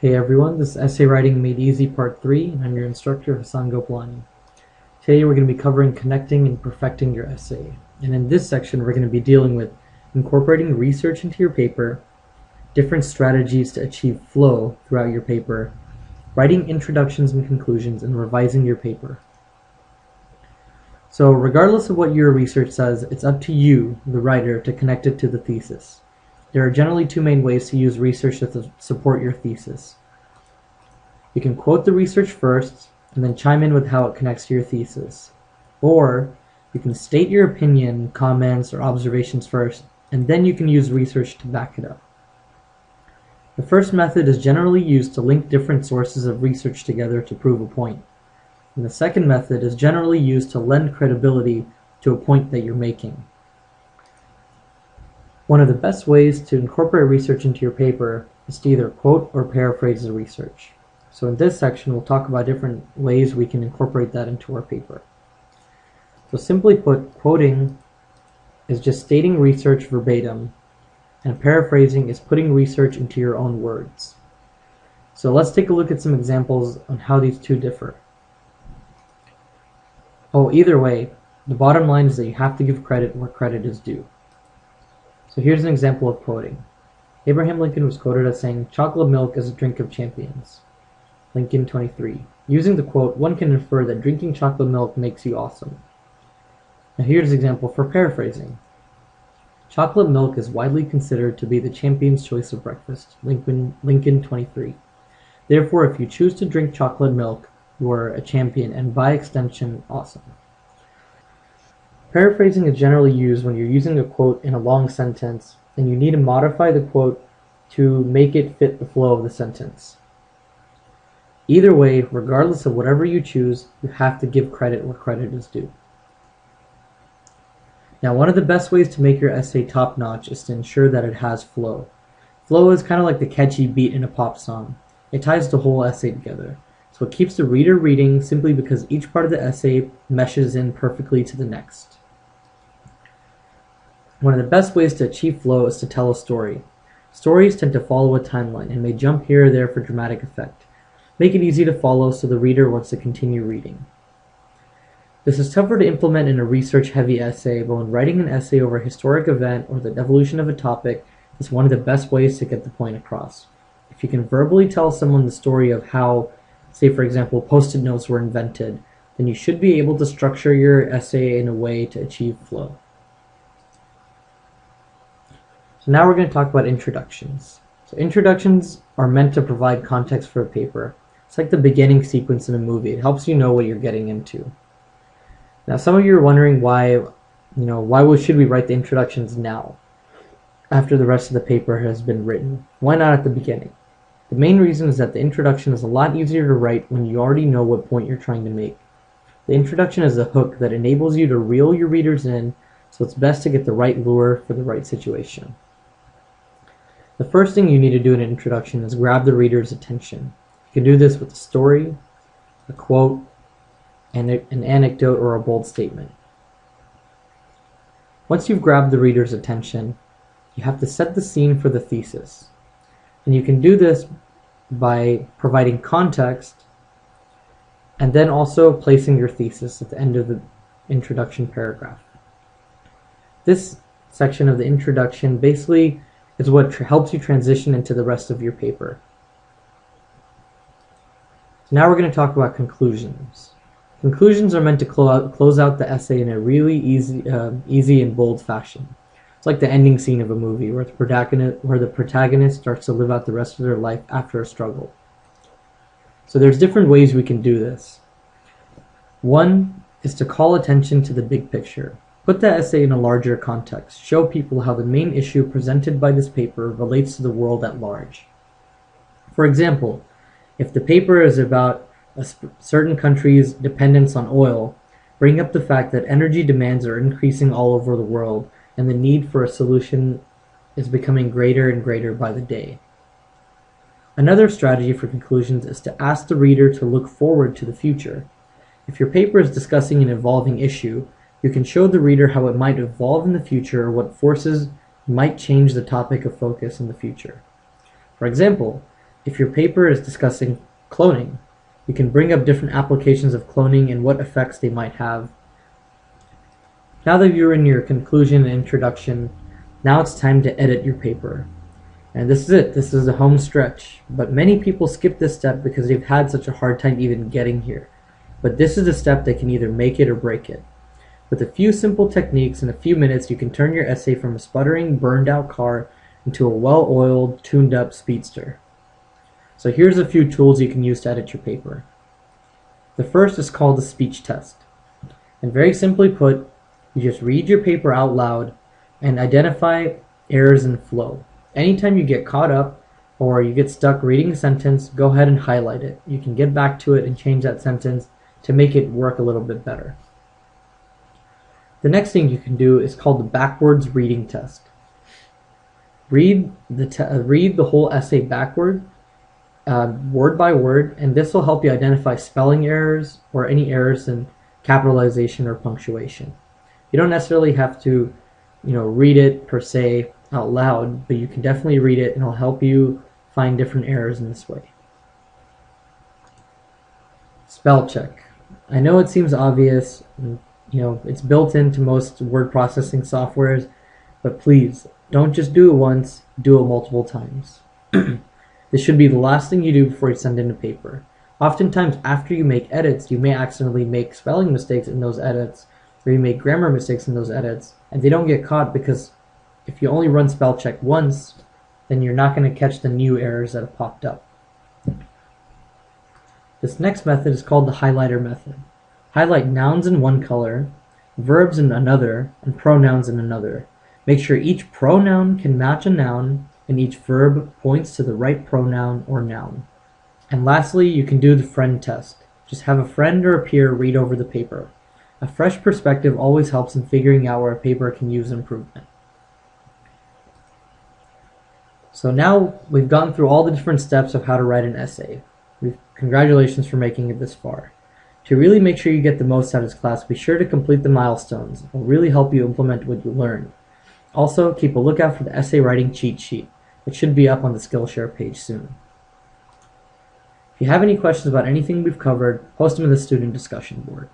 Hey everyone, this is Essay Writing Made Easy Part 3, and I'm your instructor, Hassan Goplani. Today we're going to be covering connecting and perfecting your essay. And in this section we're going to be dealing with incorporating research into your paper, different strategies to achieve flow throughout your paper, writing introductions and conclusions, and revising your paper. So regardless of what your research says, it's up to you, the writer, to connect it to the thesis. There are generally two main ways to use research to support your thesis. You can quote the research first, and then chime in with how it connects to your thesis. Or you can state your opinion, comments, or observations first, and then you can use research to back it up. The first method is generally used to link different sources of research together to prove a point. And the second method is generally used to lend credibility to a point that you're making. One of the best ways to incorporate research into your paper is to either quote or paraphrase the research. So in this section, we'll talk about different ways we can incorporate that into our paper. So simply put, quoting is just stating research verbatim, and paraphrasing is putting research into your own words. So let's take a look at some examples on how these two differ. Either way, the bottom line is that you have to give credit where credit is due. So here's an example of quoting. Abraham Lincoln was quoted as saying, "Chocolate milk is a drink of champions." Lincoln 23. Using the quote, one can infer that drinking chocolate milk makes you awesome. Now here's an example for paraphrasing. Chocolate milk is widely considered to be the champion's choice of breakfast. Lincoln 23. Therefore, if you choose to drink chocolate milk, you are a champion and by extension, awesome. Paraphrasing is generally used when you're using a quote in a long sentence and you need to modify the quote to make it fit the flow of the sentence. Either way, regardless of whatever you choose, you have to give credit where credit is due. Now, one of the best ways to make your essay top-notch is to ensure that it has flow. Flow is kind of like the catchy beat in a pop song. It ties the whole essay together. So it keeps the reader reading simply because each part of the essay meshes in perfectly to the next. One of the best ways to achieve flow is to tell a story. Stories tend to follow a timeline and may jump here or there for dramatic effect. Make it easy to follow so the reader wants to continue reading. This is tougher to implement in a research-heavy essay, but when writing an essay over a historic event or the evolution of a topic, it's one of the best ways to get the point across. If you can verbally tell someone the story of how, say for example, Post-it notes were invented, then you should be able to structure your essay in a way to achieve flow. So now we're going to talk about introductions. So introductions are meant to provide context for a paper. It's like the beginning sequence in a movie. It helps you know what you're getting into. Now some of you are wondering why should we write the introductions now, after the rest of the paper has been written? Why not at the beginning? The main reason is that the introduction is a lot easier to write when you already know what point you're trying to make. The introduction is a hook that enables you to reel your readers in, so it's best to get the right lure for the right situation. The first thing you need to do in an introduction is grab the reader's attention. You can do this with a story, a quote, and an anecdote or a bold statement. Once you've grabbed the reader's attention, you have to set the scene for the thesis. And you can do this by providing context and then also placing your thesis at the end of the introduction paragraph. This section of the introduction basically is what helps you transition into the rest of your paper. So now we're going to talk about conclusions. Conclusions are meant to close out the essay in a really easy and bold fashion. It's like the ending scene of a movie where the protagonist starts to live out the rest of their life after a struggle. So there's different ways we can do this. One is to call attention to the big picture. Put the essay in a larger context. Show people how the main issue presented by this paper relates to the world at large. For example, if the paper is about a certain country's dependence on oil, bring up the fact that energy demands are increasing all over the world and the need for a solution is becoming greater and greater by the day. Another strategy for conclusions is to ask the reader to look forward to the future. If your paper is discussing an evolving issue, you can show the reader how it might evolve in the future or what forces might change the topic of focus in the future. For example, If your paper is discussing cloning, you can bring up different applications of cloning and what effects they might have. Now that you're in your conclusion and introduction, now it's time to edit your paper. And this is it. This is the home stretch. But many people skip this step because they've had such a hard time even getting here. But this is the step that can either make it or break it. With a few simple techniques in a few minutes, you can turn your essay from a sputtering, burned-out car into a well-oiled, tuned-up speedster. So here's a few tools you can use to edit your paper. The first is called the speech test. And very simply put, you just read your paper out loud and identify errors in flow. Anytime you get caught up or you get stuck reading a sentence, go ahead and highlight it. You can get back to it and change that sentence to make it work a little bit better. The next thing you can do is called the backwards reading test. Read the whole essay backward, word by word, and this will help you identify spelling errors or any errors in capitalization or punctuation. You don't necessarily have to, read it per se out loud, but you can definitely read it and it'll help you find different errors in this way. Spell check. I know it seems obvious, it's built into most word processing softwares, but please don't just do it once, do it multiple times. This should be the last thing you do before you send in a paper. Oftentimes after you make edits, you may accidentally make spelling mistakes in those edits, or you make grammar mistakes in those edits, and they don't get caught because if you only run spell check once, then you're not going to catch the new errors that have popped up. This next method is called the highlighter method. Highlight nouns in one color, verbs in another, and pronouns in another. Make sure each pronoun can match a noun, and each verb points to the right pronoun or noun. And lastly, you can do the friend test. Just have a friend or a peer read over the paper. A fresh perspective always helps in figuring out where a paper can use improvement. So now we've gone through all the different steps of how to write an essay. Congratulations for making it this far. To really make sure you get the most out of this class, be sure to complete the milestones. It will really help you implement what you learned. Also, keep a lookout for the essay writing cheat sheet. It should be up on the Skillshare page soon. If you have any questions about anything we've covered, post them in the student discussion board.